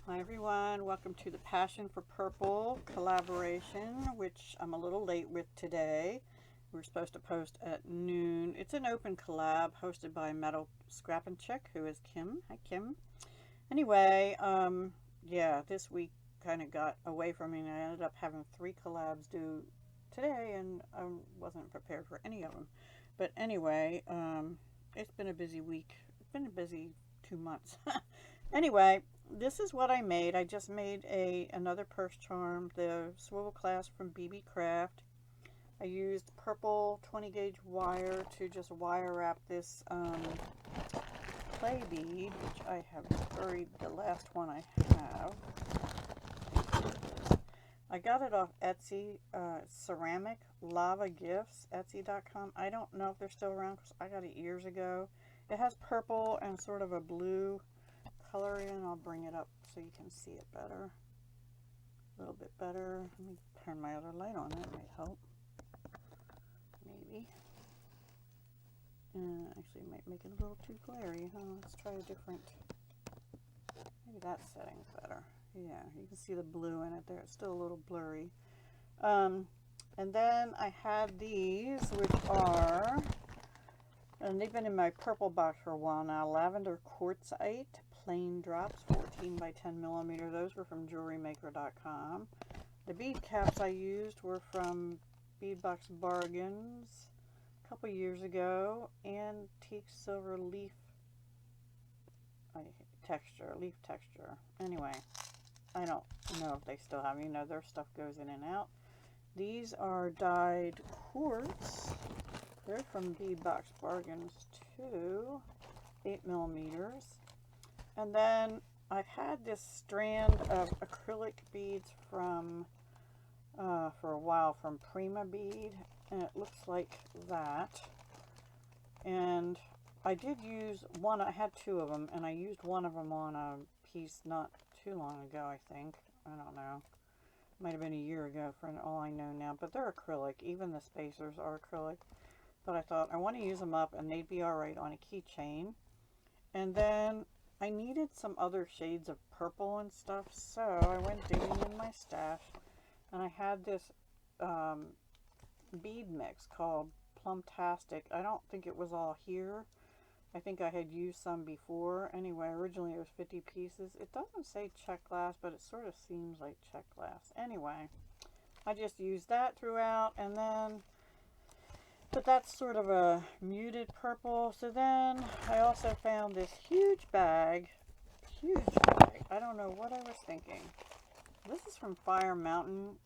Hi everyone, welcome to the Passion for Purple collaboration, which I'm a little late with today. We were supposed to post at noon. It's an open collab hosted by Metal Scrap and Chick, who is Kim. Hi Kim. Anyway, yeah, this week kind of got away from me and I ended up having 3 collabs due today and I wasn't prepared for any of them. But anyway, it's been a busy week. It's been a busy 2 months. Anyway, this is what I made. I just made another purse charm, the swivel clasp from BB Craft. I used purple 20 gauge wire to just wire wrap this clay bead, which I have buried the last one I have. I got it off Etsy, ceramic lava gifts, etsy.com. I don't know if they're still around because I got it years ago. It has purple and sort of a blue color in. I'll bring it up so you can see it better, a little bit better. Let me turn my other light on, that might help, maybe. Actually it might make it a little too glary, huh? Let's try a different, maybe that setting's better. Yeah, you can see the blue in it there. It's still a little blurry. And then I had these, which are, and they've been in my purple box for a while now, lavender quartzite plain drops, 14 by 10 millimeter. Those were from jewelrymaker.com. The bead caps I used were from Beadbox Bargains a couple years ago. Antique silver leaf texture. Anyway, I don't know if they still have, their stuff goes in and out. These are dyed quartz. They're from Beadbox Bargains too, 8 millimeters. And then I had this strand of acrylic beads from, for a while, from Prima Bead, and it looks like that. And I did use one, I had 2 of them, and I used one of them on a piece not too long ago, I think. I don't know. Might have been a year ago for all I know now, but they're acrylic. Even the spacers are acrylic. But I thought I want to use them up and they'd be alright on a keychain. And then I needed some other shades of purple and stuff, so I went digging in my stash and I had this bead mix called Plumtastic. I don't think it was all here. I think I had used some before. Anyway, originally it was 50 pieces. It doesn't say check glass, but it sort of seems like check glass. Anyway, I just used that throughout, and then, but that's sort of a muted purple. So then I also found this huge bag. I don't know what I was thinking. This is from Fire Mountain,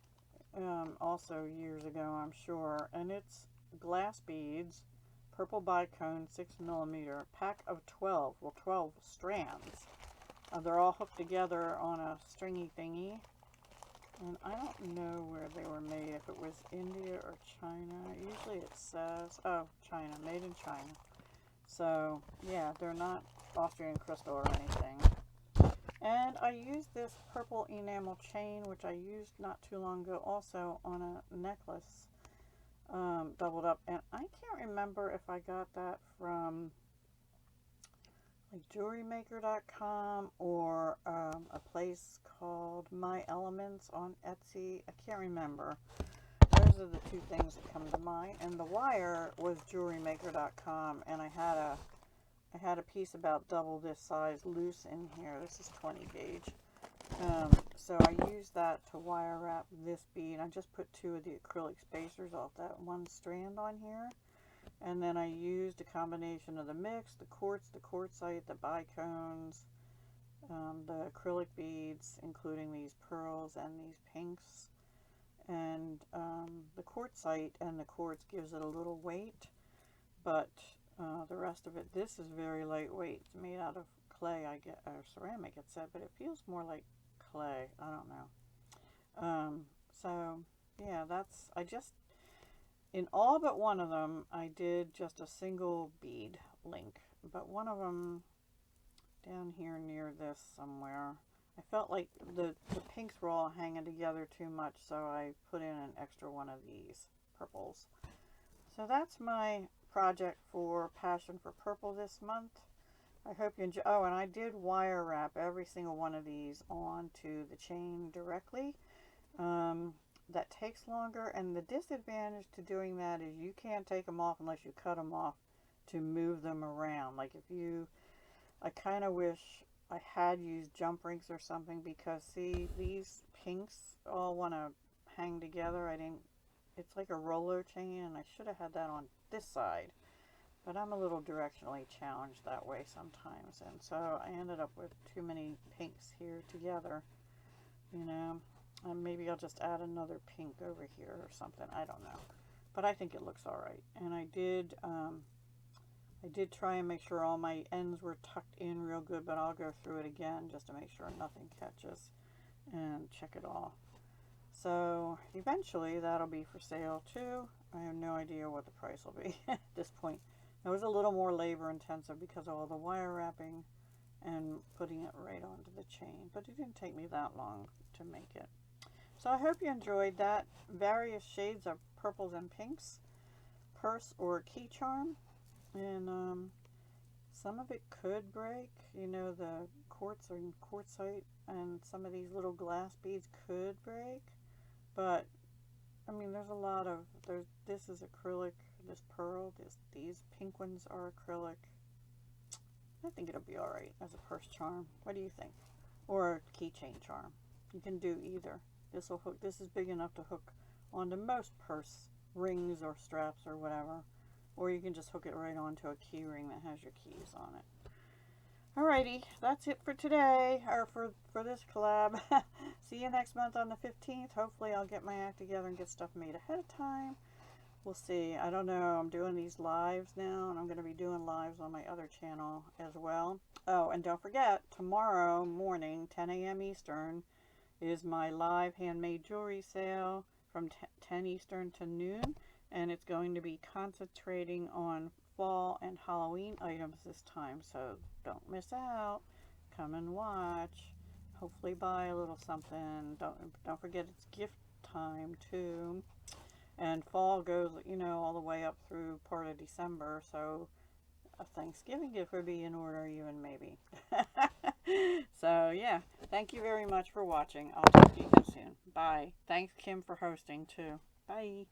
also years ago, I'm sure, and it's glass beads, purple bicone, 6 millimeter, pack of 12, well 12 strands. They're all hooked together on a stringy thingy, and I don't know where they were made, if it was India or China. Usually it says, oh, China, made in China. So yeah, they're not Austrian crystal or anything. And I used this purple enamel chain, which I used not too long ago, also on a necklace, doubled up. And I can't remember if I got that from like jewelrymaker.com or a place called My Elements on Etsy. I can't remember. Those are the 2 things that come to mind. And the wire was jewelrymaker.com, and I had a piece about double this size loose in here. This is 20 gauge. So I used that to wire wrap this bead. I just put 2 of the acrylic spacers off that one strand on here. And then I used a combination of the mix, the quartz, the quartzite, the bicones, the acrylic beads, including these pearls and these pinks. And the quartzite and the quartz gives it a little weight, but the rest of it, this is very lightweight. It's made out of clay, I get, or ceramic it said, but it feels more like clay. I don't know. So yeah, I just, in all but one of them, I did just a single bead link, but one of them down here near this somewhere, I felt like the pinks were all hanging together too much, so I put in an extra one of these purples. So that's my project for Passion for Purple this month. I hope you enjoy. Oh, and I did wire wrap every single one of these onto the chain directly. That takes longer, and the disadvantage to doing that is you can't take them off unless you cut them off to move them around. Like if you, I kind of wish I had used jump rings or something, because see, these pinks all want to hang together. I didn't, it's like a roller chain, and I should have had that on this side. But I'm a little directionally challenged that way sometimes, and so I ended up with too many pinks here together, you know. And maybe I'll just add another pink over here or something. I don't know, but I think it looks all right. And I did try and make sure all my ends were tucked in real good, but I'll go through it again just to make sure nothing catches and check it all. So eventually that'll be for sale too. I have no idea what the price will be at this point. It was a little more labor intensive because of all the wire wrapping and putting it right onto the chain, but it didn't take me that long to make it. So I hope you enjoyed that. Various shades of purples and pinks, purse or key charm, and some of it could break. You know, the quartz or quartzite and some of these little glass beads could break, but I mean, there's a lot of, this is acrylic, this pearl, these pink ones are acrylic. I think it'll be all right as a purse charm. What do you think? Or a keychain charm. You can do either. This will hook. This is big enough to hook onto most purse rings or straps or whatever. Or you can just hook it right onto a key ring that has your keys on it. Alrighty, that's it for today, or for this collab. See you next month on the 15th. Hopefully I'll get my act together and get stuff made ahead of time. We'll see. I don't know. I'm doing these lives now, and I'm going to be doing lives on my other channel as well. Oh, and don't forget, tomorrow morning, 10 a.m. Eastern, is my live handmade jewelry sale from 10 Eastern to noon, and it's going to be concentrating on fall and Halloween items this time, so don't miss out. Come and watch. Hopefully buy a little something. Don't forget it's gift time too. And fall goes, you know, all the way up through part of December, so a Thanksgiving gift would be in order even, maybe. So yeah, thank you very much for watching. I'll talk to you soon. Bye. Thanks Kim for hosting too. Bye.